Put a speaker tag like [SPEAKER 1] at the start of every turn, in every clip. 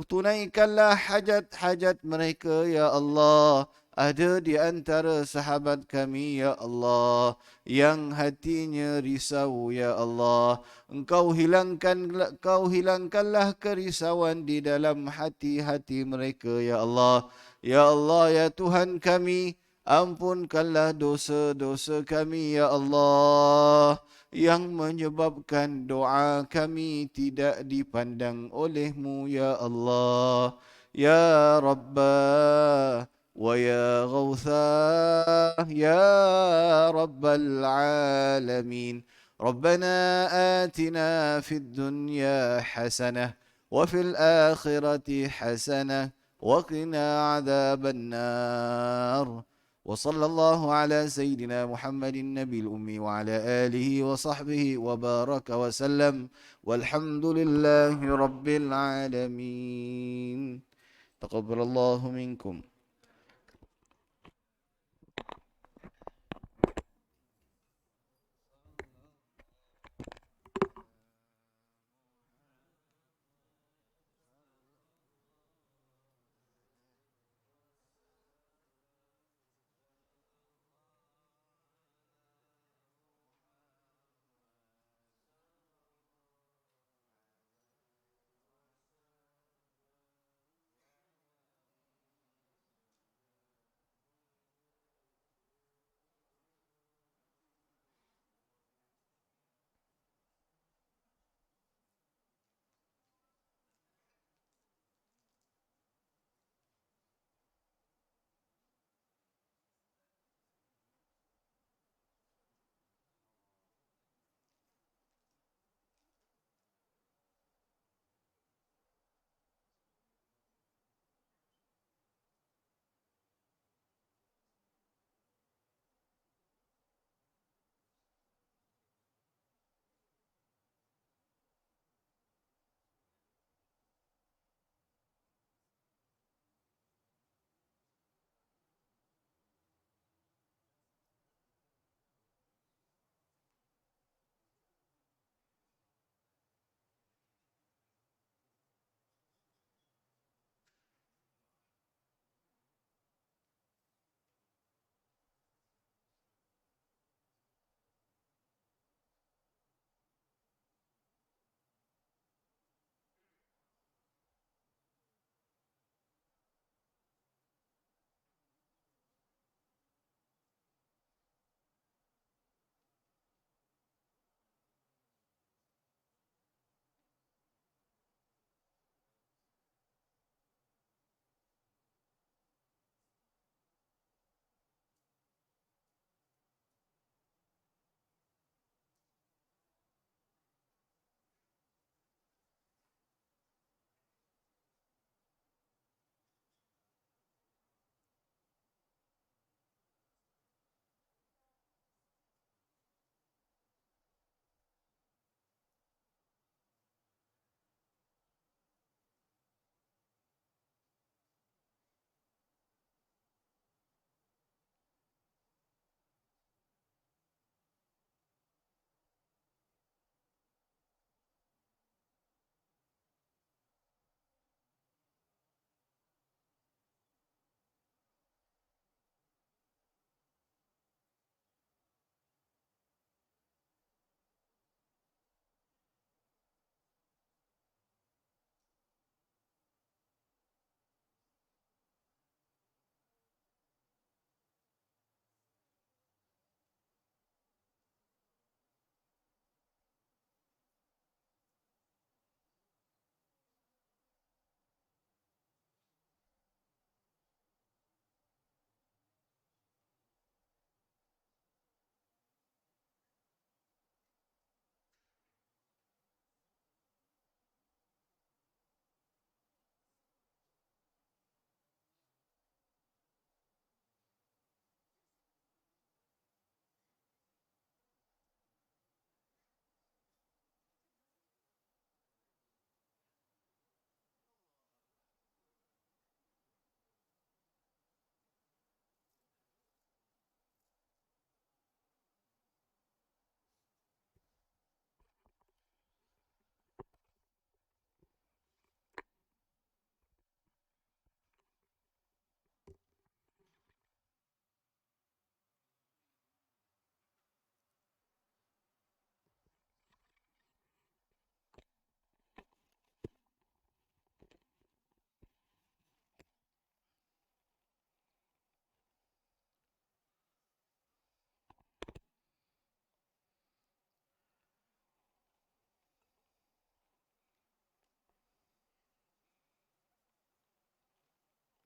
[SPEAKER 1] Tunaikanlah hajat-hajat mereka, Ya Allah. Ada di antara sahabat kami, Ya Allah, yang hatinya risau, Ya Allah. Engkau hilangkanlah kerisauan di dalam hati-hati mereka, Ya Allah. Ya Allah, Ya Tuhan kami, ampunkanlah dosa-dosa kami, Ya Allah, yang menyebabkan doa kami tidak dipandang oleh-Mu, Ya Allah. Ya Rabbah wa ya Ghawthah, Ya Rabbal Alamin. ربنا آتنا في الدنيا حسنة وفي الآخرة حسنة وقنا عذاب النار. وصلى الله على سيدنا محمد النبي الأمي وعلى آله وصحبه وبارك وسلم والحمد لله رب العالمين. تقبل الله منكم.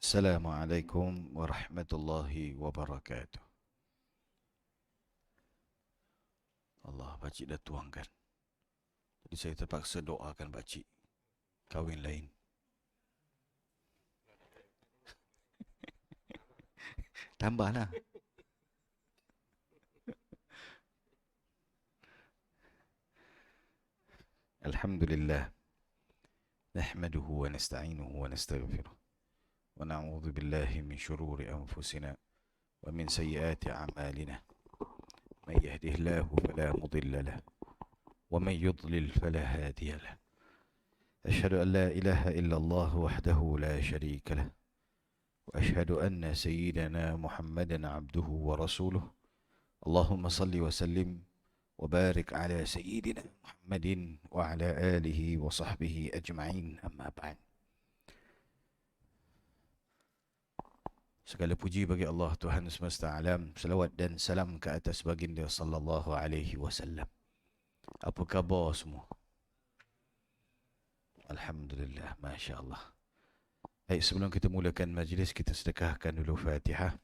[SPEAKER 1] Assalamualaikum warahmatullahi wabarakatuh. Allah, pakcik dah tuangkan. Jadi saya terpaksa doakan pakcik kahwin lain. Tambahlah. Alhamdulillah. Nahmaduhu wa nasta'inuhu wa nastaghfiruh. Wa na'udzu billahi min syururi anfusina wa min sayyiati a'malina. Man yahdihillahu fala mudilla lah wa man yudlil fala hadiya lah. Asyhadu an la ilaha illallah wahdahu la syarika lah. Wa asyhadu anna sayyidana Muhammadan abduhu wa rasuluh. Allahumma salli wa sallim وبارك على سيدنا محمد وعلى آله وصحبه أجمعين أما بعد. Segala puji bagi Allah Tuhan semesta alam, selawat dan salam ke atas baginda sallallahu alaihi wasallam. Apa khabar semua? Alhamdulillah, masya-Allah. Baik, sebelum kita mulakan majlis, kita sedekahkan dulu Fatihah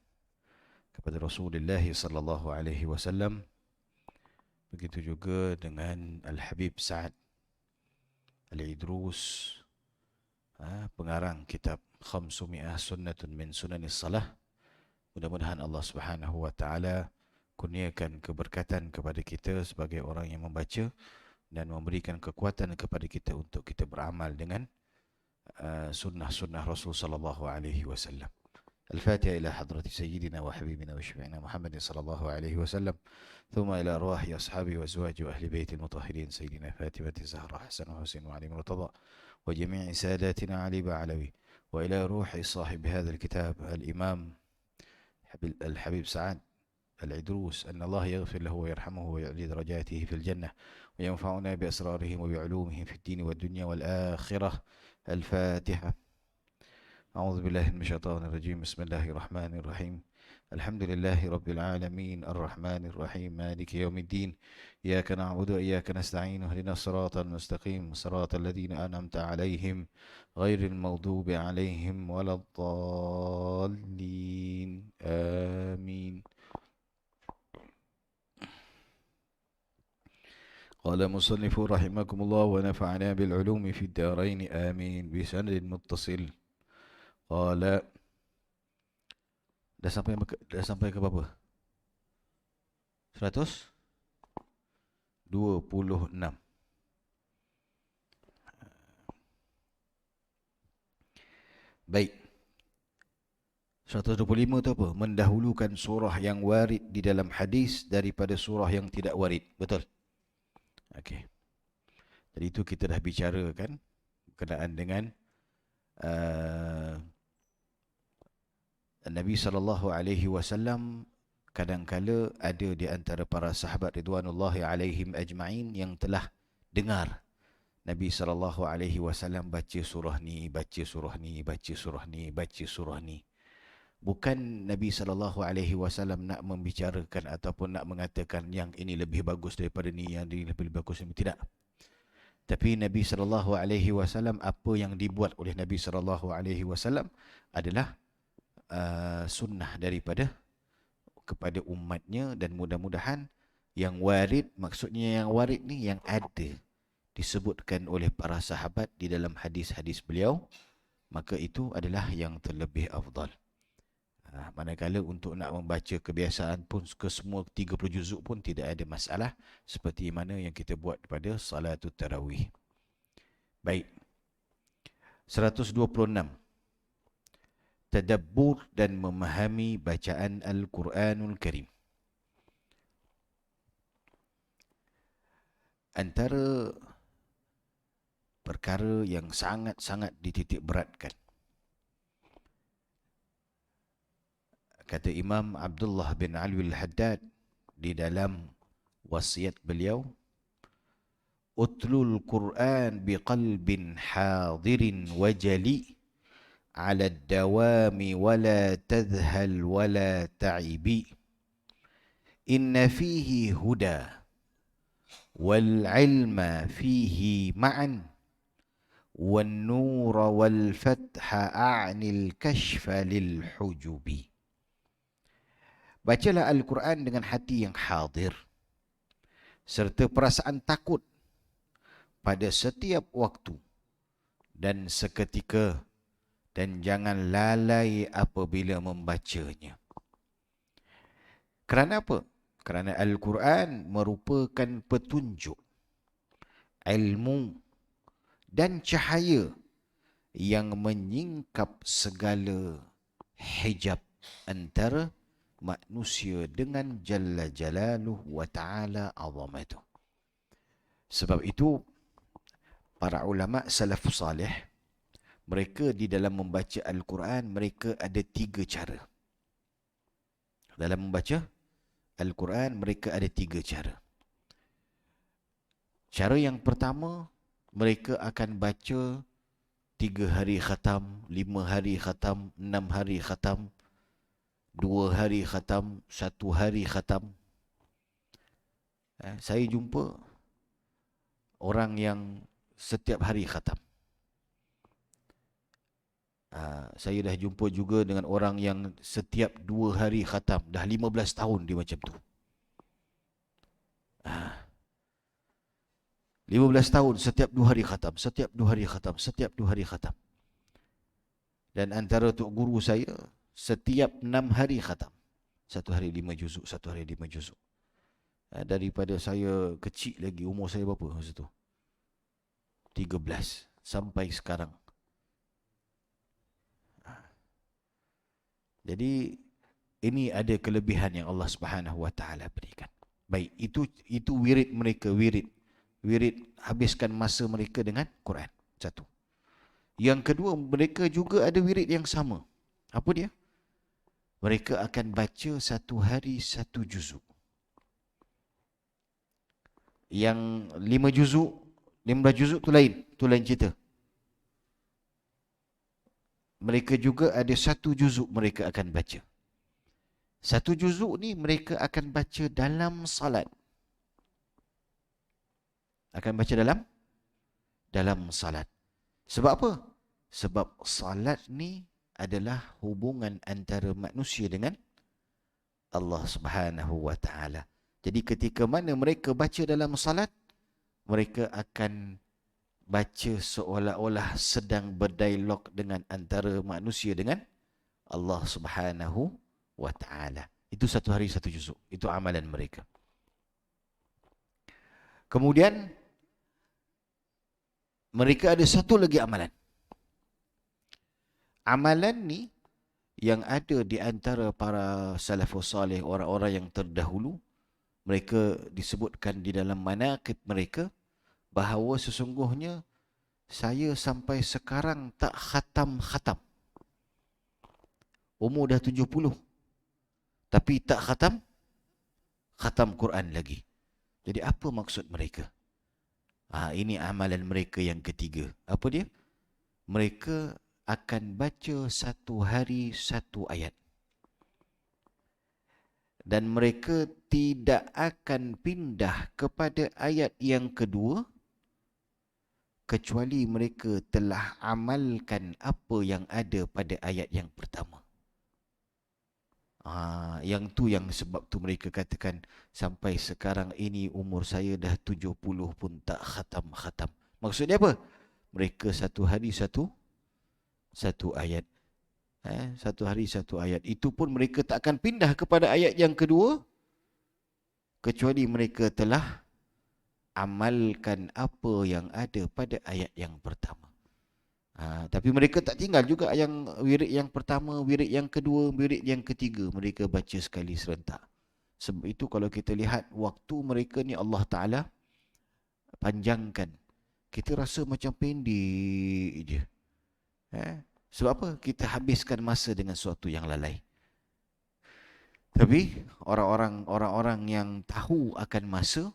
[SPEAKER 1] kepada Rasulullah sallallahu alaihi wasallam. Begitu juga dengan Al-Habib Sa'ad Al-Idrus, pengarang kitab Khamsumi'ah Sunnatun min Sunanis Salah. Mudah-mudahan Allah Subhanahu wa taala kurniakan keberkatan kepada kita sebagai orang yang membaca dan memberikan kekuatan kepada kita untuk kita beramal dengan sunnah-sunnah Rasul sallallahu alaihi wasallam. الفاتحة إلى حضرة سيدنا وحبيبنا وشفيعنا محمد صلى الله عليه وسلم، ثم إلى أرواح أصحابه وأزواجه وأهل بيت المطهرين سيدنا فاطمة الزهراء حسن وحسين وعلي مرتضى وجميع ساداتنا علي بعلوي، وإلى روح صاحب هذا الكتاب الإمام الحبيب سعد العدروس، أن الله يغفر له ويرحمه ويعلي درجاته في الجنة وينفعنا بأسرارهم وبعلومهم في الدين والدنيا والآخرة. الفاتحة. أعوذ بالله من الشيطان الرجيم. بسم الله الرحمن الرحيم. الحمد لله رب العالمين الرحمن الرحيم مالك يوم الدين. إياك نعبد وإياك نستعين اهدنا الصراط المستقيم صراط الذين أنعمت عليهم غير المغضوب عليهم ولا الضالين آمين. قال المصنف رحمكم الله ونفعنا بالعلوم في الدارين آمين. بسند متصل. Qala, dah sampai ke berapa? 126. Baik. 125 itu apa? Mendahulukan surah yang warid di dalam hadis daripada surah yang tidak warid. Betul? Okey. Jadi itu kita dah bicarakan berkenaan dengan Nabi SAW kadang-kala ada di antara para sahabat ridwanullahi alaihim ajma'in yang telah dengar Nabi SAW baca surah ni, baca surah ni, baca surah ni, baca surah ni. Bukan Nabi SAW nak membicarakan ataupun nak mengatakan yang ini lebih bagus daripada ni, yang ini lebih bagus daripada ni. Tidak. Tapi Nabi SAW, apa yang dibuat oleh Nabi SAW adalah sunnah daripada kepada umatnya, dan mudah-mudahan yang warid, maksudnya yang warid ni yang ada disebutkan oleh para sahabat di dalam hadis-hadis beliau, maka itu adalah yang terlebih afdal. Manakala untuk nak membaca kebiasaan pun ke semua 30 juzuk pun tidak ada masalah, seperti mana yang kita buat pada salatul tarawih. Baik. 126. Tadabbur dan memahami bacaan Al-Quranul Karim. Antara perkara yang sangat-sangat dititik beratkan, kata Imam Abdullah bin Alwi Al-Haddad di dalam wasiat beliau, utlul Quran biqalbin hadirin wajali ala ad-dawami wala tadhhal wala ta'ibi inna fihi huda wal ilma fihi ma'an والنور والفتح أعني الكشف للحجب. Bacalah Al-Quran dengan hati yang hadir serta perasaan takut pada setiap waktu dan seketika, dan jangan lalai apabila membacanya. Kerana apa? Kerana Al-Quran merupakan petunjuk, ilmu dan cahaya yang menyingkap segala hijab antara manusia dengan Jalla Jalaluh wa Ta'ala azamatuh. Sebab itu, para ulama salafus salih, mereka di dalam membaca Al-Quran, mereka ada 3 cara. Dalam membaca Al-Quran, mereka ada 3 cara. Cara yang pertama, mereka akan baca 3 hari khatam, 5 hari khatam, 6 hari khatam, 2 hari khatam, 1 hari khatam. Saya jumpa orang yang setiap hari khatam. Saya dah jumpa juga dengan orang yang setiap 2 hari khatam. Dah 15 tahun dia macam tu. 15 tahun setiap 2 hari khatam, setiap 2 hari khatam, setiap 2 hari khatam. Dan antara tok guru saya, setiap 6 hari khatam. 1 hari 5 juzuk, 1 hari 5 juzuk. Daripada saya kecil lagi, umur saya berapa masa tu? 13 sampai sekarang. Jadi ini ada kelebihan yang Allah Subhanahu Wa Taala berikan. Baik, itu wirid mereka, wirid habiskan masa mereka dengan Quran. Satu. Yang kedua, mereka juga ada wirid yang sama. Apa dia? Mereka akan baca 1 hari 1 juzuk. Yang 5 juzuk, 15 juzuk tu lain cerita. Mereka juga ada 1 juzuk mereka akan baca. 1 juzuk ni mereka akan baca dalam salat. Akan baca dalam salat. Sebab apa? Sebab salat ni adalah hubungan antara manusia dengan Allah Subhanahu Wa Taala. Jadi ketika mana mereka baca dalam salat, mereka akan baca seolah-olah sedang berdialog dengan antara manusia dengan Allah Subhanahu Wa Taala. Itu 1 hari 1 juzuk. Itu amalan mereka. Kemudian mereka ada satu lagi amalan. Amalan ni yang ada di antara para salafus salih, orang-orang yang terdahulu, mereka disebutkan di dalam manaqib mereka bahawa sesungguhnya saya sampai sekarang tak khatam-khatam. Umur dah 70. Tapi tak khatam Quran lagi. Jadi apa maksud mereka? Ini amalan mereka yang ketiga. Apa dia? Mereka akan baca 1 hari 1 ayat. Dan mereka tidak akan pindah kepada ayat yang kedua kecuali mereka telah amalkan apa yang ada pada ayat yang pertama. Yang tu yang sebab tu mereka katakan sampai sekarang ini umur saya dah 70 pun tak khatam-khatam. Maksudnya apa? Mereka 1 hari 1 ayat. 1 hari 1 ayat. Itu pun mereka tak akan pindah kepada ayat yang kedua kecuali mereka telah amalkan apa yang ada pada ayat yang pertama. Tapi mereka tak tinggal juga yang wirid yang pertama, wirid yang kedua, wirid yang ketiga. Mereka baca sekali serentak. Sebab itu kalau kita lihat waktu mereka ni Allah Ta'ala panjangkan. Kita rasa macam pendek je. Sebab apa? Kita habiskan masa dengan sesuatu yang lalai. Tapi orang-orang yang tahu akan masa,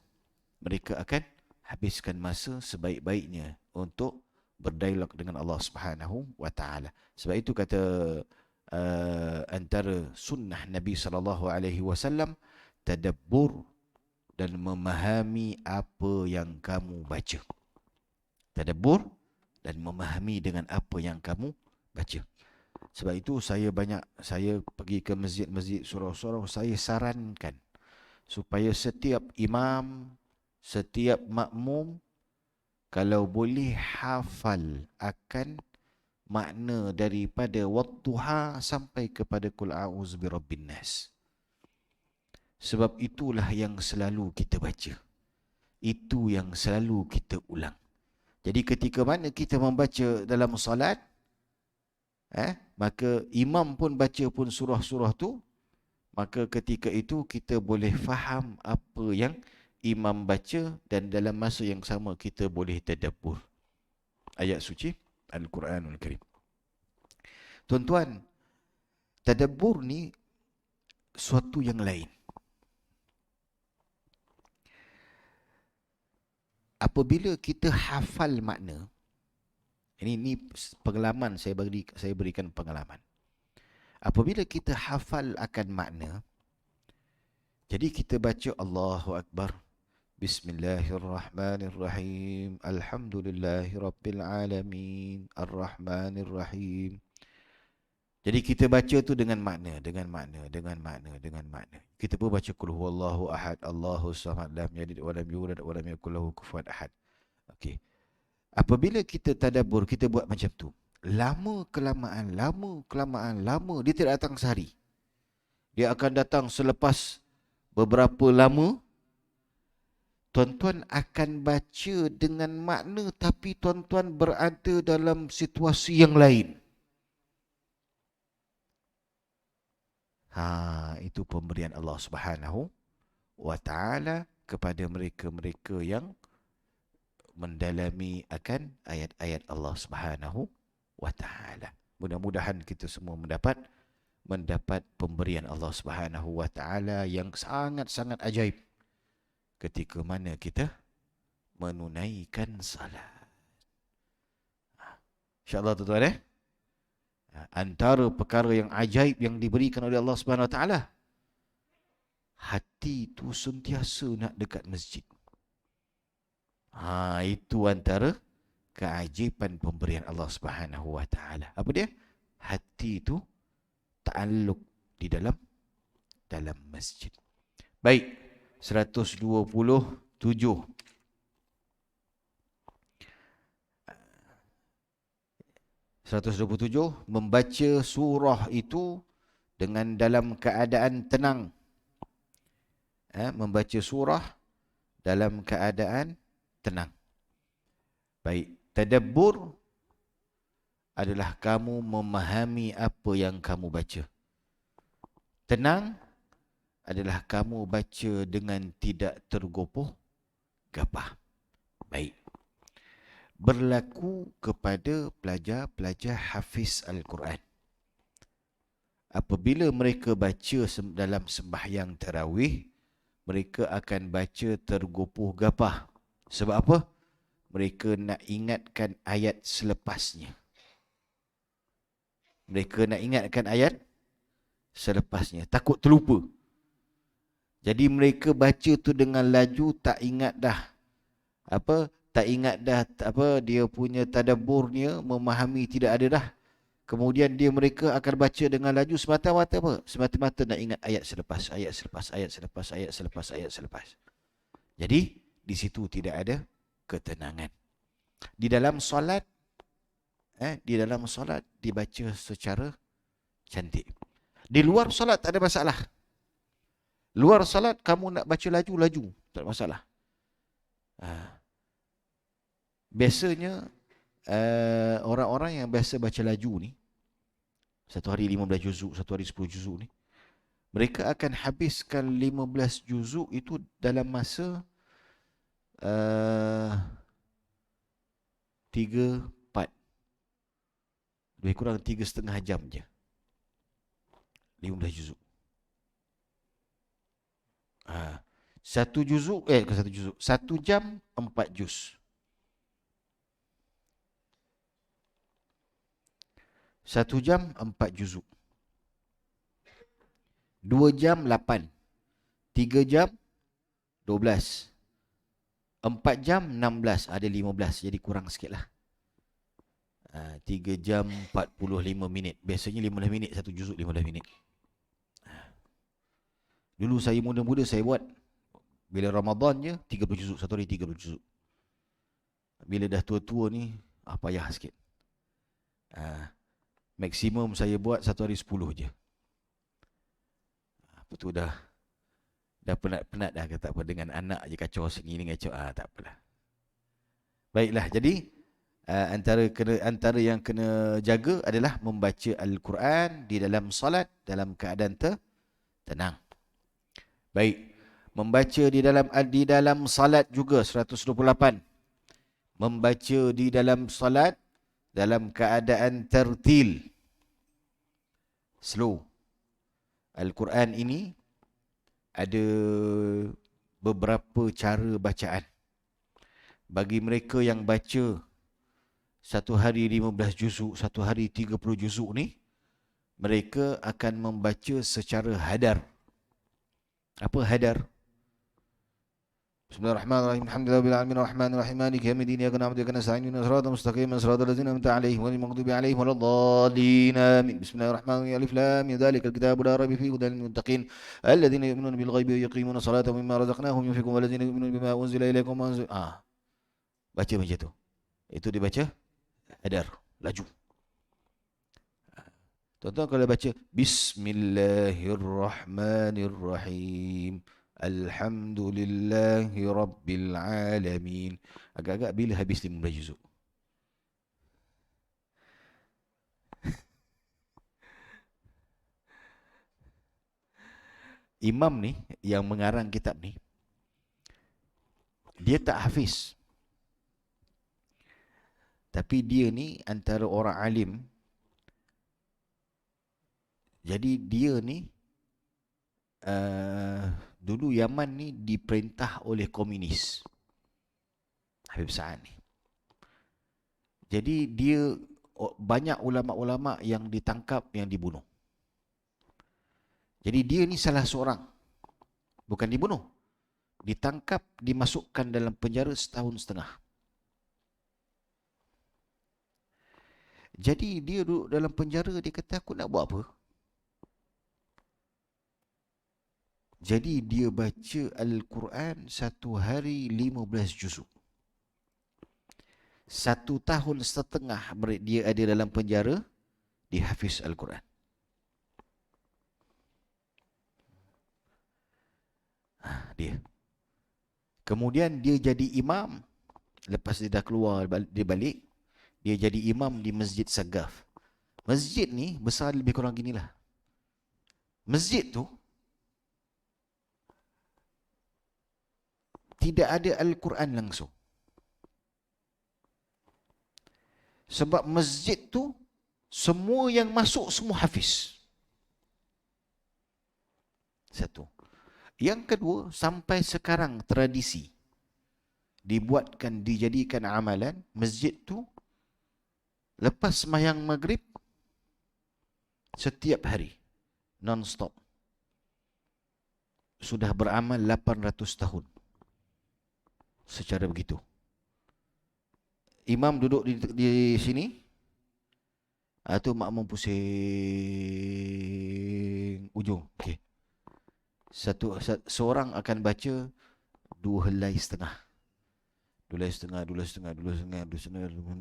[SPEAKER 1] mereka akan habiskan masa sebaik-baiknya untuk berdialog dengan Allah Subhanahu Wa Taala. Sebab itu kata antara sunnah Nabi sallallahu alaihi wasallam, tadabbur dan memahami apa yang kamu baca. Tadabbur dan memahami dengan apa yang kamu baca. Sebab itu saya pergi ke masjid-masjid surau-surau, saya sarankan supaya setiap imam, setiap makmum kalau boleh hafal akan makna daripada wadduha sampai kepada qul a'udzu birabbin nas. Sebab itulah yang selalu kita baca. Itu yang selalu kita ulang. Jadi ketika mana kita membaca dalam solat, maka imam pun baca pun surah-surah tu, maka ketika itu kita boleh faham apa yang imam baca dan dalam masa yang sama kita boleh tadabbur ayat suci Al-Quranul Karim. Tuan-tuan, tadabbur ni suatu yang lain. Apabila kita hafal makna, ini pengalaman saya berikan pengalaman. Apabila kita hafal akan makna, jadi kita baca Allahu Akbar, Bismillahirrahmanirrahim, Alhamdulillahirabbil alamin, Arrahmanirrahim. Jadi kita baca tu dengan makna. Kita pun baca qul huwallahu ahad, Allahus samad, lam yalid wa lam yulad wa lam yakul lahu kufuwan ahad. Okey. Apabila kita tadabbur, kita buat macam tu. Lama kelamaan, dia tidak datang sehari. Dia akan datang selepas beberapa lama. Tuan-tuan akan baca dengan makna, tapi tuan-tuan berada dalam situasi yang lain. Itu pemberian Allah Subhanahu wa ta'ala kepada mereka-mereka yang mendalami akan ayat-ayat Allah Subhanahu wa ta'ala. Mudah-mudahan kita semua mendapat pemberian Allah Subhanahu wa ta'ala yang sangat-sangat ajaib ketika mana kita menunaikan salat. InsyaAllah tuan-tuan antara perkara yang ajaib yang diberikan oleh Allah Subhanahu wa ta'ala, hati itu sentiasa nak dekat masjid. Itu antara keajaiban pemberian Allah Subhanahu wa ta'ala. Apa dia? Hati itu ta'alluq di dalam masjid. Baik, 127. Membaca surah itu dengan dalam keadaan tenang. Membaca surah dalam keadaan tenang. Baik, tadabbur adalah kamu memahami apa yang kamu baca. Tenang adalah kamu baca dengan tidak tergopoh gapah. Baik. Berlaku kepada pelajar-pelajar hafiz Al-Quran. Apabila mereka baca dalam sembahyang tarawih, mereka akan baca tergopoh gapah. Sebab apa? Mereka nak ingatkan ayat selepasnya. Takut terlupa. Jadi mereka baca tu dengan laju, tak ingat dah dia punya tadaburnya, memahami tidak ada dah. Kemudian mereka akan baca dengan laju semata-mata apa? Semata-mata nak ingat ayat selepas. Jadi di situ tidak ada ketenangan. Di dalam solat dibaca secara cantik. Di luar solat tak ada masalah. Luar solat kamu nak baca laju, tak ada masalah. Biasanya orang-orang yang biasa baca laju ni, satu hari 15 juzuk, satu hari 10 juzuk ni, mereka akan habiskan 15 juzuk itu dalam masa 3-4, lebih kurang 3,5 jam je. 15 juzuk. Satu jam 4 juz. 1 jam 4 juzuk. 2 jam 8. 3 jam 12. 4 jam 16. Ada 15. Jadi kurang sikit lah.
[SPEAKER 2] 3 jam 45 minit. Biasanya 15 minit satu juzuk, 15 minit. Dulu saya muda-muda saya buat. Bila Ramadan je 30 juzuk, satu hari 30 juzuk. Bila dah tua-tua ni payah sikit. Maksimum saya buat satu hari 10 je. Apa tu dah penat-penat dah, kata apa, dengan anak je kacau sini dengan kacau, tak apalah. Baiklah, jadi antara yang kena jaga adalah membaca Al-Quran di dalam salat dalam keadaan tenang. Baik, membaca di dalam salat juga 128. Membaca di dalam salat dalam keadaan tertil, slow. Al-Quran ini ada beberapa cara bacaan. Bagi mereka yang baca satu hari 15 juzuk, satu hari 30 juzuk ni, mereka akan membaca secara hadar. Apa hadar? Bismillahirrahmanirrahim. Alhamdulillahirabbil alamin arrahmanir rahim maliki yaumiddin iyyaka na'budu wa iyyaka nasta'in ihdinas siratal mustaqim siratal ladzina an'amta 'alaihim ghairil maghdubi 'alaihim waladdallin. Amin. Bismillahirrahmanirrahim. Alif lam mim dzalikal kitabu la raiba fihi hudal lil muttaqin alladzina yu'minuna bil ghaibi wa yuqimuna shalata wa mimma razaqnahum yunfiqun walladzina yu'minuna bima unzila ilaikum wa baca macam tu. Itu dibaca hadar, laju. Tuan-tuan kalau baca Bismillahirrahmanirrahim, Alhamdulillahi Rabbil Alamin, agak-agak bila habis 15 juzuk? Imam ni yang mengarang kitab ni, dia tak hafiz. Tapi dia ni antara orang alim. Jadi dia ni dulu Yaman ni diperintah oleh komunis, Habib Sa'ad ni. Jadi dia banyak ulama-ulama yang ditangkap, yang dibunuh. Jadi dia ni salah seorang, bukan dibunuh, ditangkap, dimasukkan dalam penjara setahun setengah. Jadi dia duduk dalam penjara, dia kata aku nak buat apa? Jadi dia baca Al-Quran satu hari 15 juzuk. 1 tahun setengah dia ada dalam penjara, dia hafiz Al-Quran. Dia. Kemudian dia jadi imam. Lepas dia dah keluar, dia balik, dia jadi imam di Masjid Sagaf. Masjid ni besar lebih kurang ginilah. Masjid tu tidak ada Al-Quran langsung. Sebab masjid tu semua yang masuk semua hafiz. Satu. Yang kedua, sampai sekarang tradisi dibuatkan, dijadikan amalan, masjid tu lepas sembahyang maghrib setiap hari non-stop. Sudah beramal 800 tahun secara begitu. Imam duduk di sini, tu makmum pusing ujung. Okey. Seorang akan baca 2 helai setengah. 2 helai setengah, 2 helai setengah, 2 helai setengah, 2 helai setengah.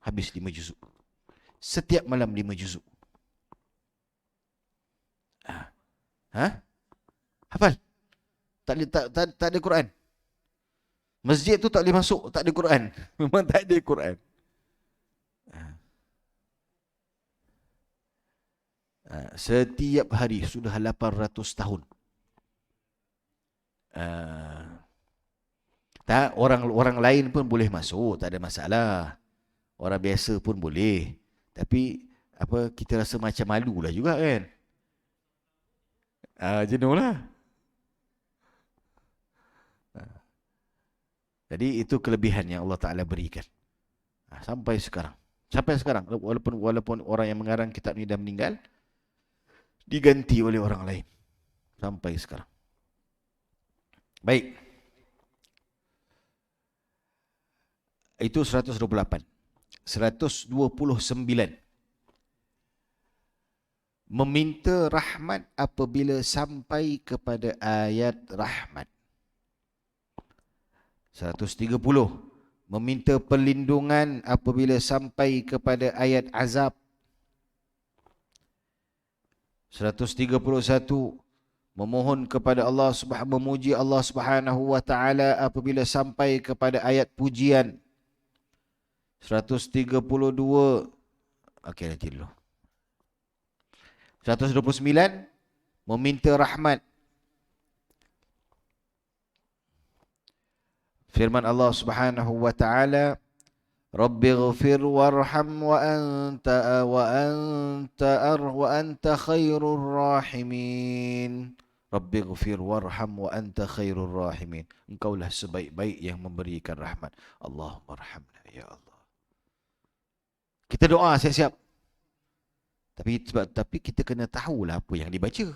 [SPEAKER 2] Habis 5 juzuk. Setiap malam 5 juzuk. Hafal? Tak ada Quran. Masjid tu tak boleh masuk, tak ada Quran. Memang tak ada Quran. Setiap hari sudah 800 tahun. Tak, orang lain pun boleh masuk, tak ada masalah. Orang biasa pun boleh. Tapi kita rasa macam malu lah juga kan. Jenuh lah. Jadi itu kelebihan yang Allah Ta'ala berikan. Sampai sekarang. Walaupun orang yang mengarang kitab ni dah meninggal, diganti oleh orang lain. Sampai sekarang. Baik. Itu 128. 129. Meminta rahmat apabila sampai kepada ayat rahmat. 130. Meminta perlindungan apabila sampai kepada ayat azab. 131. Memohon kepada Allah Subhanahu, memuji Allah Subhanahu wa taala apabila sampai kepada ayat pujian. 132. Okey, nanti dulu. 129. Meminta rahmat. Firman Allah Subhanahu wa taala, Rabbighfir warham wa anta khairur rahimin. Rabbighfir warham wa anta khairur rahimin. Engkaulah sebaik-baik yang memberikan rahmat. Allahumma arhamna ya Allah. Kita doa siap-siap. Tapi kita kena tahulah apa yang dibaca.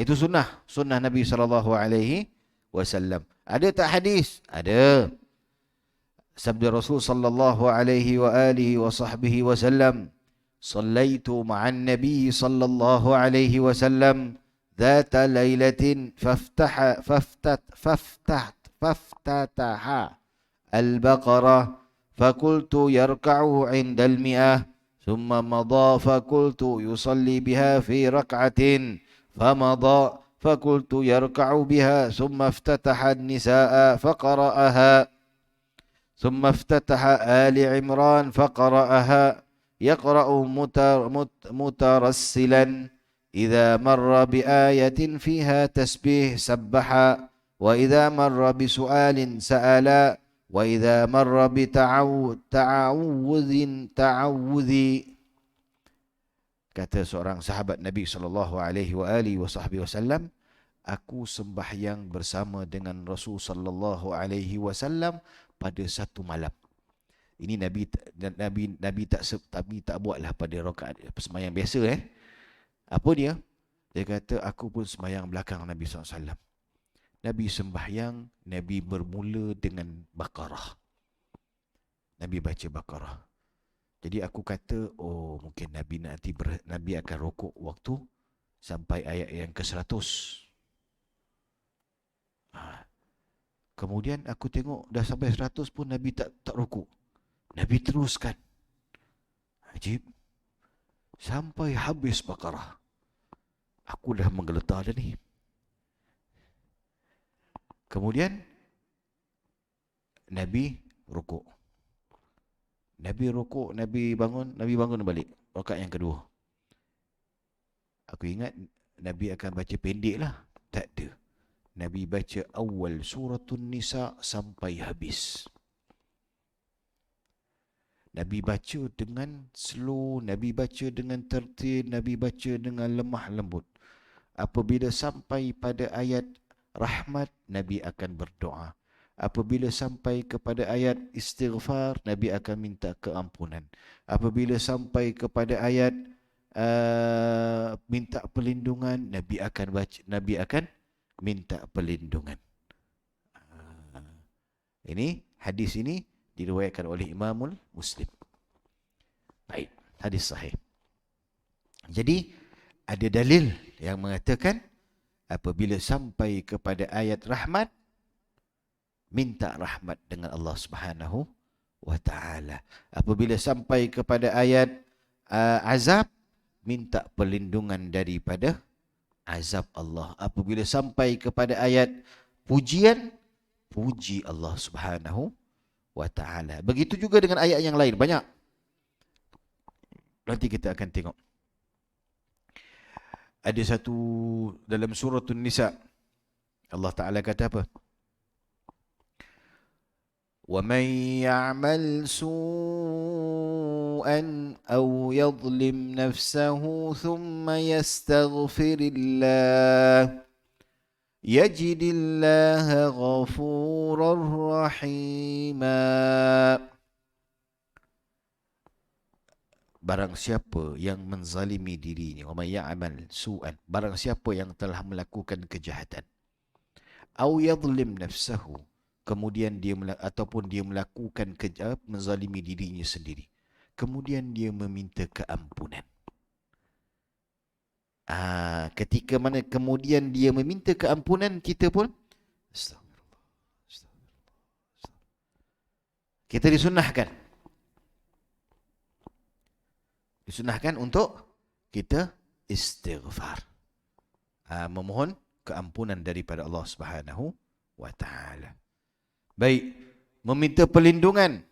[SPEAKER 2] Itu sunnah Nabi SAW. Ada tak hadis? Ada. Sabda Rasul sallallahu alaihi wa alihi wa sahbihi wasallam, Sallaitu ma'an Nabi sallallahu alaihi wasallam dhata lailatin faftataha al-Baqarah فقلت يركع عند المئة ثم مضى فقلت يصلي بها في ركعة فمضى فقلت يركع بها ثم افتتح النساء فقرأها ثم افتتح آل عمران فقرأها يقرأ مترسلا إذا مر بآية فيها تسبيح سبحا وإذا مر بسؤال سألا وَإِذَا مَرَّ بِتَعَوُّذِ. Kata seorang sahabat Nabi SAW, aku sembahyang bersama dengan Rasul SAW pada satu malam. Ini Nabi tak buatlah pada rakaat sembahyang biasa. Apa dia? Dia kata, aku pun sembahyang belakang Nabi SAW. Nabi sembahyang, Nabi bermula dengan Baqarah. Nabi baca Baqarah. Jadi aku kata, mungkin Nabi akan rukuk waktu sampai ayat yang ke-100. Kemudian aku tengok dah sampai 100 pun Nabi tak rukuk. Nabi teruskan. Ajib. Sampai habis Baqarah. Aku dah menggeletar dah ni. Kemudian Nabi rukuk. Nabi bangun balik. Rakaat yang kedua. Aku ingat Nabi akan baca pendek lah. Tak ada. Nabi baca awal suratun Nisa sampai habis. Nabi baca dengan slow, Nabi baca dengan tertib, Nabi baca dengan lemah lembut. Apabila sampai pada ayat rahmat, Nabi akan berdoa. Apabila sampai kepada ayat istighfar, Nabi akan minta keampunan. Apabila sampai kepada ayat minta perlindungan, Nabi akan minta perlindungan. Hadis ini diriwayatkan oleh Imamul Muslim. Baik, hadis sahih. Jadi ada dalil yang mengatakan apabila sampai kepada ayat rahmat, minta rahmat dengan Allah Subhanahu wa taala. Apabila sampai kepada ayat azab, minta perlindungan daripada azab Allah. Apabila sampai kepada ayat pujian, puji Allah Subhanahu wa taala. Begitu juga dengan ayat yang lain, banyak. Nanti kita akan tengok. Ada satu dalam suratun Nisa, Allah Ta'ala kata apa? وَمَنْ يَعْمَلْ سُوءًا أَوْ يَظْلِمْ نَفْسَهُ ثُمَّ يَسْتَغْفِرِ اللَّهَ يَجِدِ اللَّهَ غَفُورًا رَحِيمًا. Barang siapa yang menzalimi dirinya, wa may ya'mal su'an, barang siapa yang telah melakukan kejahatan, au yadhlim nafsahu, kemudian ataupun dia melakukan menzalimi dirinya sendiri, kemudian dia meminta keampunan. Ketika mana kemudian dia meminta keampunan, kita pun astagfirullah, astagfirullah. Kita disunahkan untuk kita istighfar, memohon keampunan daripada Allah Subhanahu wa taala. Baik, meminta perlindungan.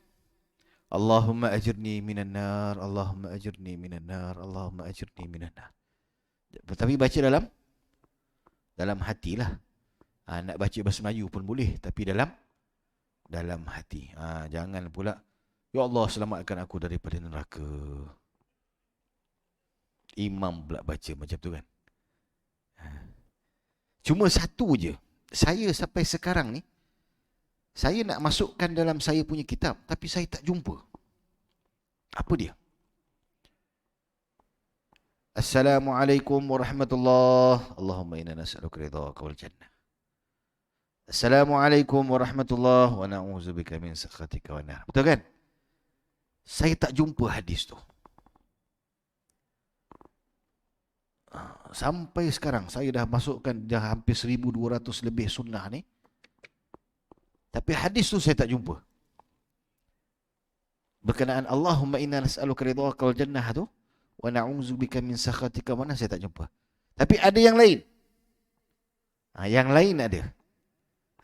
[SPEAKER 2] Allahumma ajirni minan nar, Allahumma ajirni minan nar, Allahumma ajirni minan nar. Tapi baca dalam hatilah. Nak baca bahasa Melayu pun boleh, tapi dalam hati. Jangan pula, ya Allah selamatkan aku daripada neraka. Imam pula baca macam tu kan. Cuma satu je, saya sampai sekarang ni, saya nak masukkan dalam saya punya kitab, tapi saya tak jumpa. Apa dia? Assalamualaikum warahmatullahi. Allahumma inna nas'aluka ridhaka wal jannah. Assalamualaikum warahmatullahi wa na'udzubika min sakhatika wan nar. Betul kan? Saya tak jumpa hadis tu. Sampai sekarang saya dah masukkan dah hampir 1200 lebih sunnah ni. Tapi hadis tu saya tak jumpa. Berkenaan Allahumma inna nas'aluka ridhaka wal jannah tu, wa na'udzubika min sakhatika, mana saya tak jumpa. Tapi ada yang lain. Yang lain ada.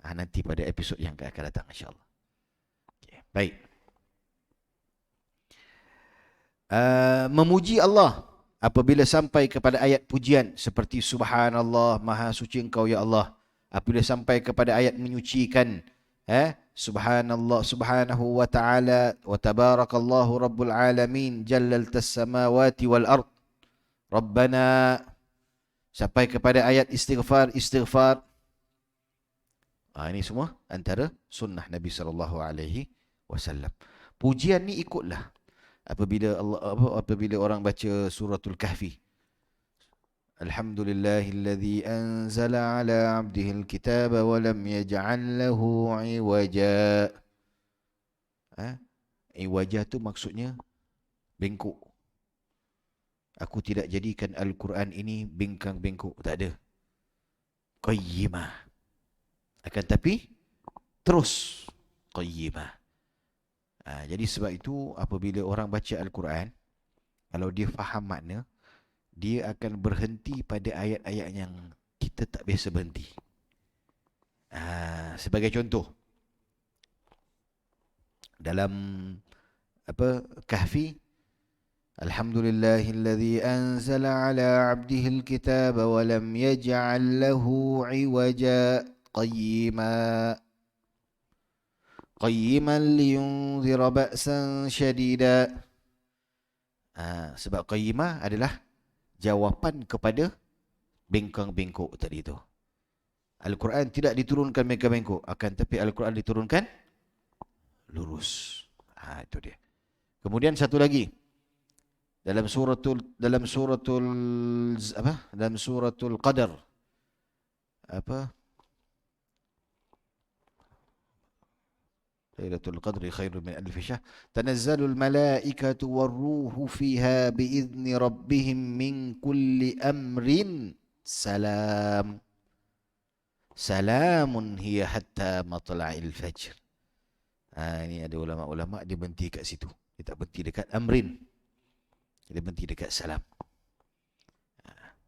[SPEAKER 2] Nanti pada episod yang akan datang insya-Allah. Okay, baik. Memuji Allah apabila sampai kepada ayat pujian seperti subhanallah, maha suci engkau ya Allah. Apabila sampai kepada ayat menyucikan, subhanallah, subhanahu wa ta'ala, wa tabarakallahu rabbul alamin, jallaltas samawati wal ard, rabbana, sampai kepada ayat istighfar. Ini semua antara sunnah Nabi SAW. Pujian ni ikutlah apabila orang baca suratul Kahfi. Alhamdulillahilladzi anzala ala abdihil kitaba wa lam yaj'al lahu iwaja. Iwaja tu maksudnya bengkok. Aku tidak jadikan Al-Quran ini bengkang-bengkok. Tak ada. Qayyimah. Akan tapi terus qayyimah. Jadi sebab itu apabila orang baca Al-Quran, kalau dia faham makna, dia akan berhenti pada ayat-ayat yang kita tak biasa berhenti. Sebagai contoh, dalam Kahfi, Alhamdulillahilladzi anzala ala abdihil kitaba wa lam yaj'al lahu iwaja qayyima liyunzira ba'san syadida. Sebab qayyimah adalah jawapan kepada bengkang-bengkok tadi tu. Al-Quran tidak diturunkan bengkang-bengkok, akan tapi Al-Quran diturunkan lurus. Itu dia. Kemudian satu lagi, dalam suratul Qadar, Lailatul Qadri khairun min alfi syahr. Tanazzalul malaikatu warruhu fiha biizni rabbihim min kulli amrin salam. Salamun hiya hatta matla'il fajr. Ini ada ulama-ulama dia berhenti kat situ. Dia tak berhenti dekat amrin. Dia berhenti dekat salam.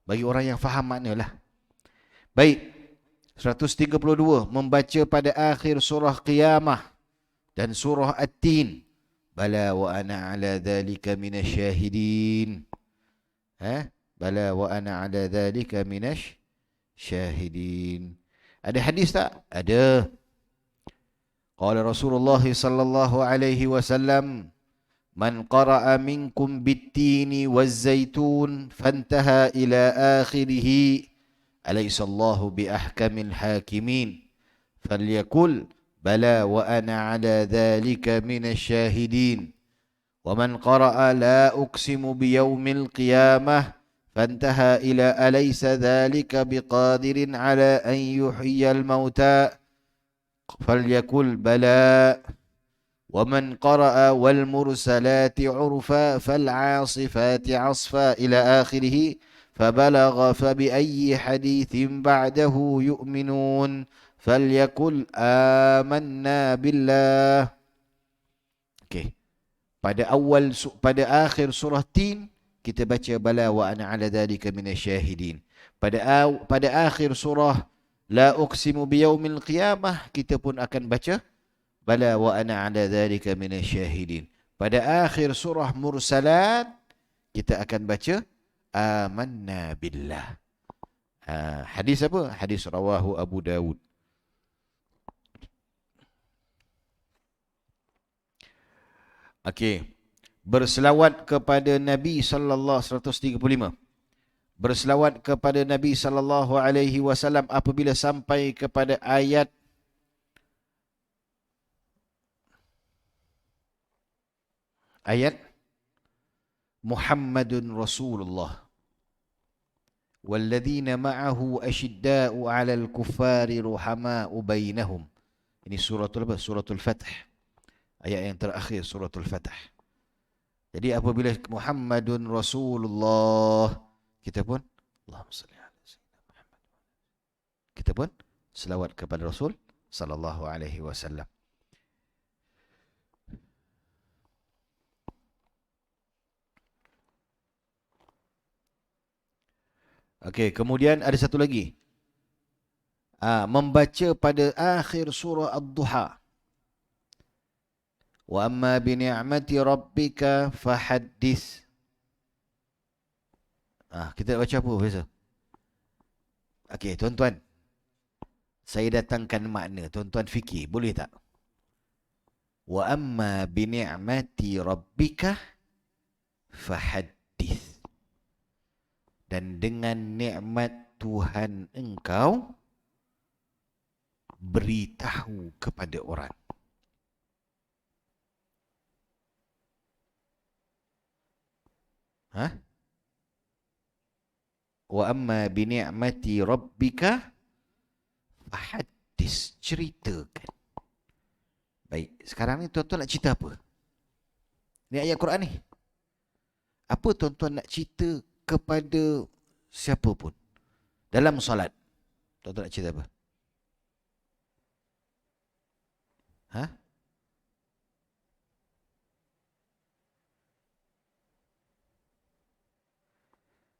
[SPEAKER 2] Bagi orang yang faham makna lah. Baik. 132. Membaca pada akhir surah Qiyamah dan surah At-Tin. Bala wa ana ala dhalika minasyahidin. Bala wa ana ala dhalika minasyahidin. Ada hadis tak? Ada. Qala Rasulullah sallallahu alaihi wasallam, man qara'a minkum bit-tini waz-zaitun fantaha ila akhirih alaysa Allahu bi ahkamil hakimin falyakul bala wa ana ala dhalika minasy syahidin wa man qara'a la uqsimu bi yaumil qiyamah fantaha ila alaysa dhalika biqadirin ala an yuhyiyal mauta فليقل بلى ومن قرأ والمرسلات عرفا فالعاصفات عصفا إلى آخره فبلغ فبأي حديث بعده يؤمنون فليقل آمنا بالله. Okey. Pada akhir surah Tin kita baca bala wa ana ala dzalika minasyahidin. Pada akhir surah La uqsimu biyaumil qiyamah kita pun akan baca bala wa ana ala dzalika minasyahidin. Pada akhir surah Mursalat kita akan baca amanna billah. Hadis apa? Hadis rawahu Abu Dawud. Okey. Berselawat kepada Nabi sallallahu 135. Berselawat kepada Nabi sallallahu alaihi wasallam apabila sampai kepada ayat Muhammadun Rasulullah walladzina ma'ahu asyidda'u 'alal kuffari ruhama'u bainahum. Ini suratul apa? Suratul Fath. Ayat yang terakhir suratul Fath. Jadi apabila Muhammadun Rasulullah kita pun Allahumma salli ala sayyidina Muhammad. Kita pun selawat kepada Rasul sallallahu alaihi wasallam. Okey, kemudian ada satu lagi. Membaca pada akhir surah Ad-Duha. Wa amma bi ni'mati rabbika fahaddits. Kita nak baca apa biasa? Okey, tuan-tuan. Saya datangkan makna, tuan-tuan fikir, boleh tak? Wa amma bi ni'mati rabbika fahaddits. Dan dengan nikmat Tuhan engkau beritahu kepada orang. Wa amma bi ni'mati rabbika fahaddits, ceritakan. Baik, sekarang ni tuan-tuan nak cerita apa? Ni ayat Quran ni. Apa tuan-tuan nak cerita kepada siapa pun dalam solat? Tuan-tuan nak cerita apa?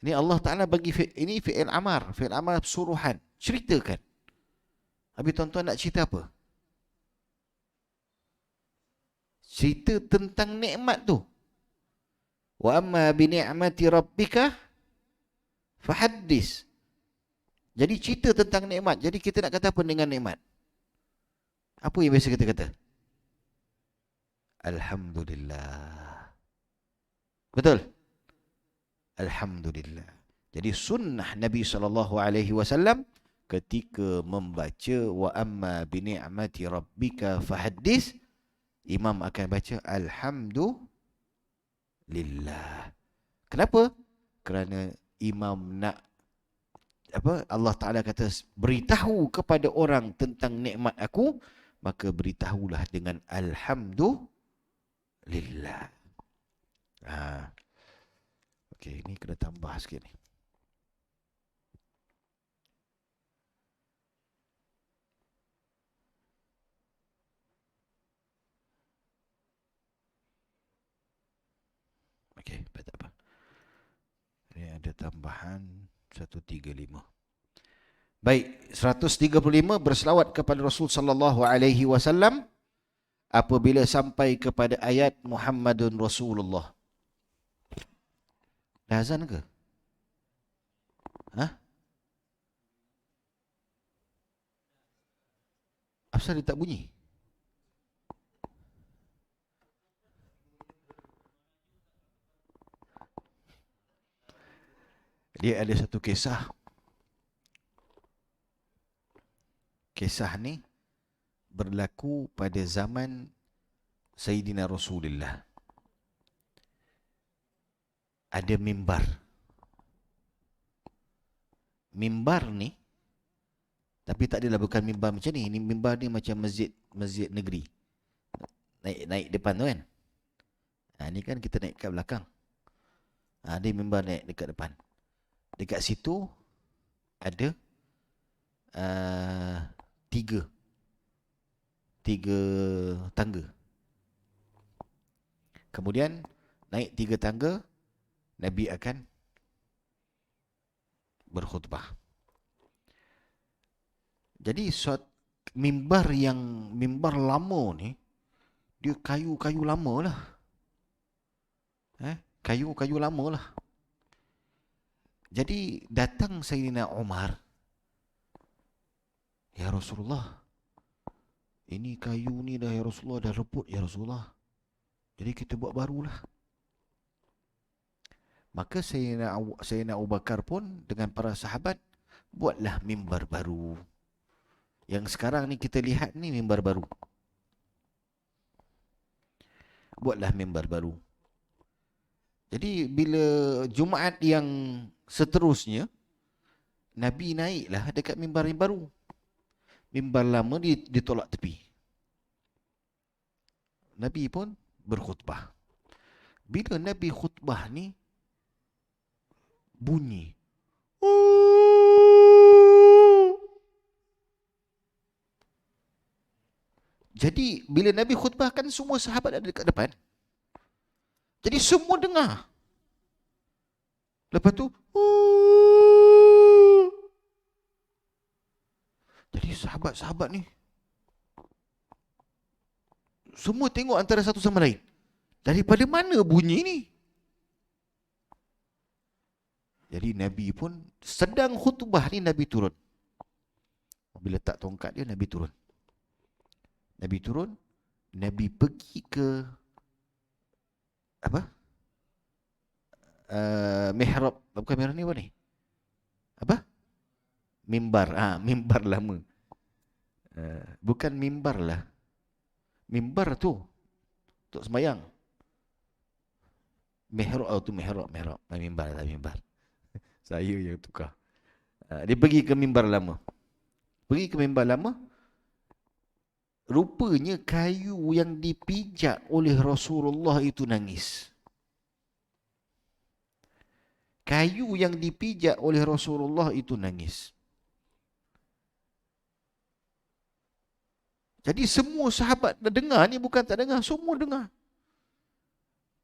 [SPEAKER 2] Ini Allah Ta'ala bagi ini fi'il amar. Fi'il amar suruhan. Ceritakan. Habis tuan-tuan nak cerita apa? Cerita tentang nikmat tu. Wa amma bi ni'mati rabbika fahaddits. Jadi cerita tentang nikmat. Jadi kita nak kata apa dengan nikmat? Apa yang biasa kita kata? Alhamdulillah. Betul? Alhamdulillah. Jadi sunnah Nabi SAW ketika membaca wa amma bi ni'mati rabbika fahaddits, imam akan baca alhamdulillah. Kenapa? Kerana imam nak Allah Ta'ala kata beritahu kepada orang tentang nikmat aku, maka beritahulah dengan alhamdulillah. Okey, ini kena tambah sikit ni. Okey, tak apa. Ini ada tambahan 135. Baik, 135 berselawat kepada Rasul sallallahu alaihi wasallam apabila sampai kepada ayat Muhammadun Rasulullah. Dah azan ke? Apasal dia tak bunyi? Dia ada satu kisah. Kisah ni berlaku pada zaman Sayyidina Rasulullah. Ada mimbar. Mimbar ni Tapi tak adalah bukan mimbar macam ni. Ini mimbar ni macam masjid negeri. Naik depan tu kan. Ni kan kita naik kat belakang. Dia mimbar naik dekat depan. Dekat situ ada tiga tangga. Kemudian naik 3 tangga, Nabi akan berkhutbah. Jadi mimbar lama ni, dia kayu lama lah. Kayu lama lah. Jadi datang Sayyidina Umar, ya Rasulullah, ini kayu ni dah ya Rasulullah, dah reput ya Rasulullah. Jadi kita buat barulah. Maka Sayyidina Abu Bakar pun dengan para sahabat buatlah mimbar baru. Yang sekarang ni kita lihat ni mimbar baru. Buatlah mimbar baru. Jadi bila Jumaat yang seterusnya, Nabi naiklah dekat mimbar yang baru. Mimbar lama ditolak tepi. Nabi pun berkhutbah. Bila Nabi khutbah ni, bunyi. Jadi bila Nabi khutbah kan semua sahabat ada dekat depan. Jadi semua dengar. Lepas tu, jadi sahabat-sahabat ni semua tengok antara satu sama lain. Daripada mana bunyi ni? Jadi Nabi pun sedang khutbah ni Nabi turun. Bila letak tongkat dia, Nabi turun. Nabi turun, Nabi pergi ke mihrab. Bukan mihrab ni apa ni? Mimbar. Mimbar lama. Bukan mimbar lah. Mimbar tu untuk sembahyang. Mihrab tu mihrab. Mimbar lah mimbar. Saya yang tukar. Dia pergi ke mimbar lama. Rupanya kayu yang dipijak oleh Rasulullah itu nangis. Kayu yang dipijak oleh Rasulullah itu nangis. Jadi semua sahabat dah dengar ni, bukan tak dengar, semua dengar.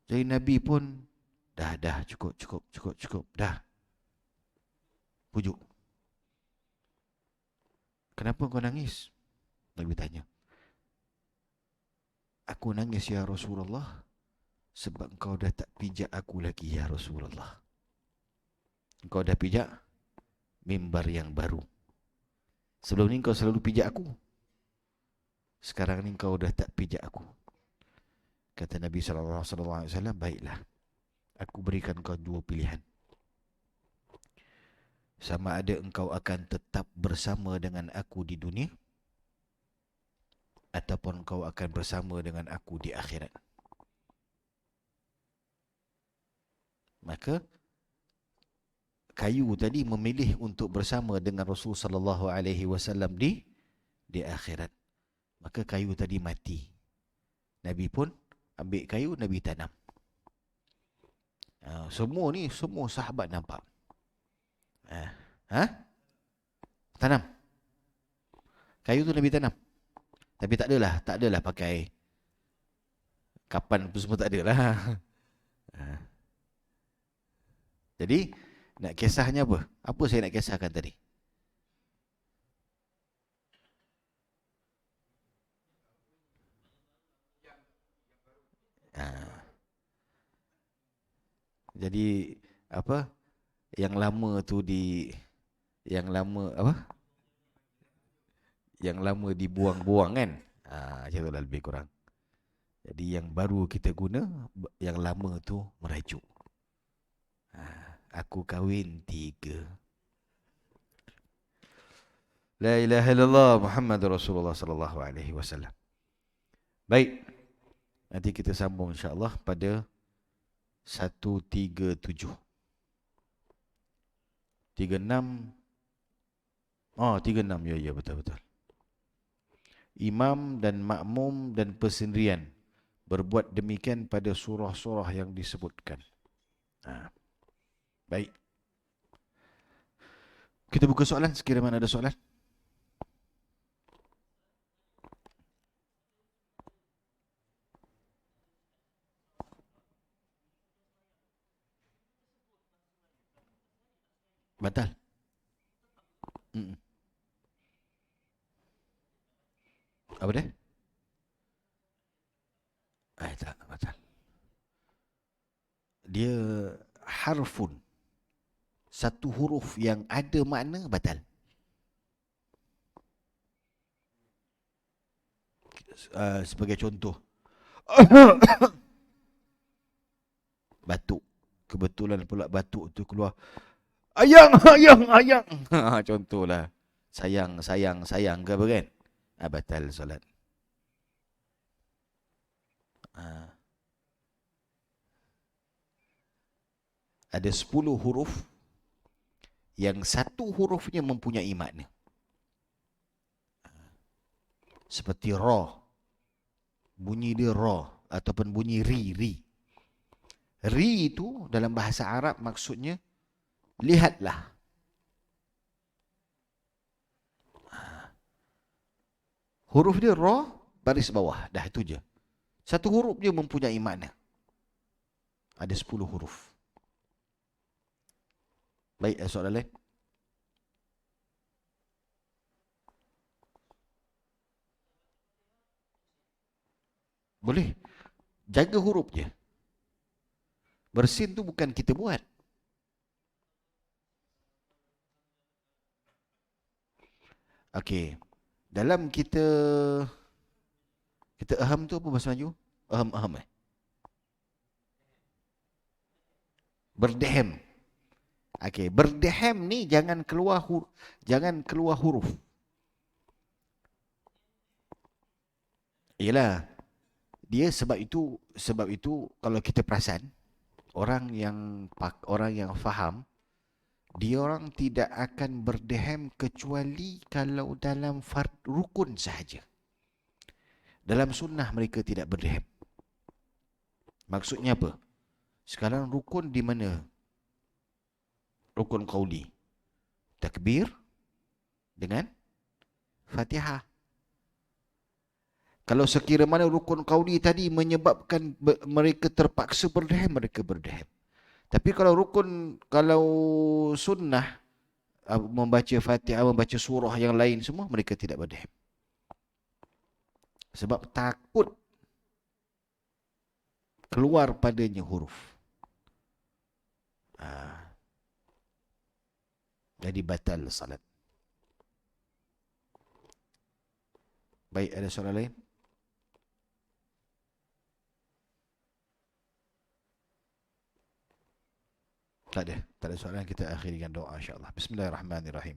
[SPEAKER 2] Jadi Nabi pun dah cukup, dah. Pujuk. Kenapa kau nangis? Nabi tanya. Aku nangis ya Rasulullah sebab engkau dah tak pijak aku lagi ya Rasulullah. Engkau dah pijak mimbar yang baru. Sebelum ni engkau selalu pijak aku. Sekarang ni engkau dah tak pijak aku. Kata Nabi SAW, baiklah. Aku berikan kau 2 pilihan. Sama ada engkau akan tetap bersama dengan aku di dunia, ataupun engkau akan bersama dengan aku di akhirat. Maka kayu tadi memilih untuk bersama dengan Rasul sallallahu alaihi wasallam di akhirat. Maka kayu tadi mati. Nabi pun ambil kayu, Nabi tanam. Semua sahabat nampak. Tanam. Kayu tu Nabi tanam. Tapi tak adalah pakai kapan tu semua, tak adalah. Jadi nak kisahnya apa? Apa saya nak kisahkan tadi? Jadi apa? Yang lama tu yang lama dibuang-buang kan? Macam itulah lebih kurang. Jadi yang baru kita guna, yang lama tu merajuk. Aku kahwin 3. La ilaha illallah Muhammadur Rasulullah sallallahu alaihi wasallam. Baik. Nanti kita sambung insya-Allah pada 137. 36 Oh, 36. Ya, ya, betul-betul. Imam dan makmum dan persendirian berbuat demikian pada surah-surah yang disebutkan. Ha, baik. Kita buka soalan sekiranya ada soalan. Batal. Mm-mm. Apa dia? Tak, batal. Dia harfun. Satu huruf yang ada makna batal. Sebagai contoh, batuk. Kebetulan pula batuk tu keluar. Ayang, ayang, ayang. Contohlah. Sayang, sayang, sayang ke apa kan? Batal solat. Ah, ada 10 huruf yang satu hurufnya mempunyai makna. Seperti ra. Bunyi dia ra ataupun bunyi ri, ri. Ri itu dalam bahasa Arab maksudnya lihatlah. Huruf dia ra, baris bawah. Dah itu je. Satu huruf dia mempunyai makna. Ada 10 huruf. Baik, soalan lain. Boleh. Jaga huruf je. Bersin tu bukan kita buat. Okey. Dalam kita aham tu apa bahasa Melayu? Aham Berdehem. Okey, berdehem ni jangan keluar huruf. Yalah. Dia sebab itu kalau kita perasan orang yang faham, dia orang tidak akan berdehem kecuali kalau dalam rukun sahaja. Dalam sunnah mereka tidak berdehem. Maksudnya apa? Sekarang rukun di mana? Rukun qauli. Takbir dengan Fatihah. Kalau sekira mana rukun qauli tadi menyebabkan mereka terpaksa berdehem, mereka berdehem. Tapi kalau sunnah, membaca Fatihah, membaca surah yang lain semua, mereka tidak berdehem. Sebab takut keluar padanya huruf. Jadi batal salat. Baik, ada soalan lain? Tak ada soalan. Kita akhiri dengan doa insya-Allah. Bismillahirrahmanirrahim.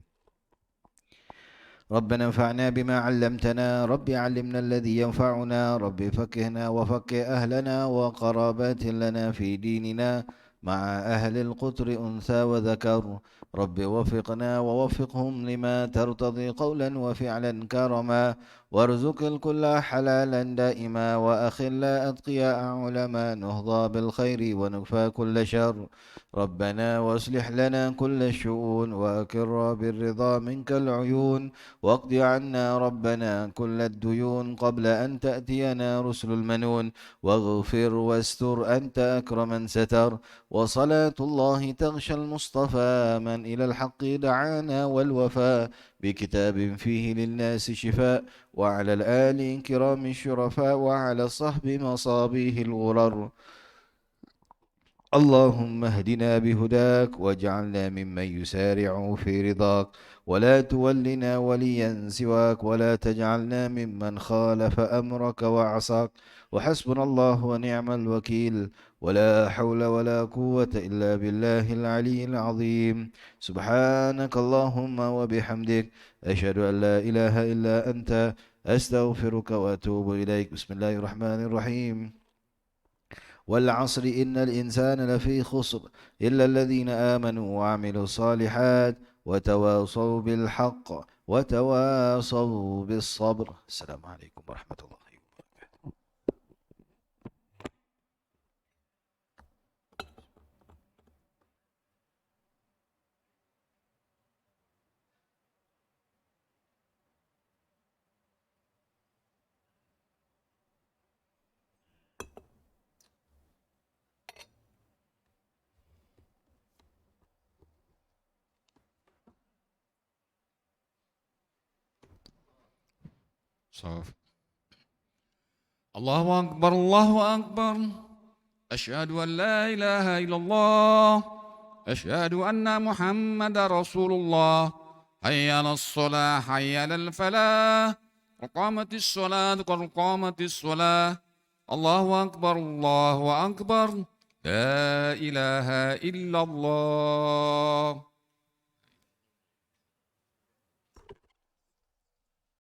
[SPEAKER 2] ربنا انفعنا بما علمتنا رب علمنا الذي ينفعنا رب فقهنا وفقه أهلنا وقرابات لنا في ديننا مع أهل القطر أنثى وذكر رب وفقنا ووفقهم لما ترتضي قولا وفعلا كرما وارزق الكل حلالا دائما وأخلا أتقياء علما نهضى بالخير ونكفى كل شر ربنا واصلح لنا كل الشؤون وأكر بالرضا منك العيون واقض عنا ربنا كل الديون قبل أن تأتينا رسل المنون واغفر واستر أنت أكرمن ستر وصلاة الله تغشى المصطفى من إلى الحق دعانا والوفاء بكتاب فيه للناس شفاء وعلى الآل كرام الشرفاء وعلى الصحب مصابيه الغرر اللهم اهدنا بهداك واجعلنا ممن يسارع في رضاك ولا تولنا وليا سواك ولا تجعلنا ممن خالف أمرك وعصاك وحسبنا الله ونعم الوكيل ولا حول ولا قوة إلا بالله العلي العظيم سبحانك اللهم وبحمدك أشهد أن لا إله إلا أنت أستغفرك وأتوب إليك بسم الله الرحمن الرحيم والعصر إن الإنسان لفي خسر إلا الذين آمنوا وعملوا الصالحات وتواصوا بالحق وتواصوا بالصبر. السلام عليكم ورحمة الله وبركاته.
[SPEAKER 3] صف. الله أكبر الله أكبر. أشهد أن لا إله إلا الله. أشهد أن محمد رسول الله. حي على الصلاة حي على الفلاح. قد قامت الصلاة قد قامت الصلاة. الله أكبر الله أكبر. لا إله إلا الله.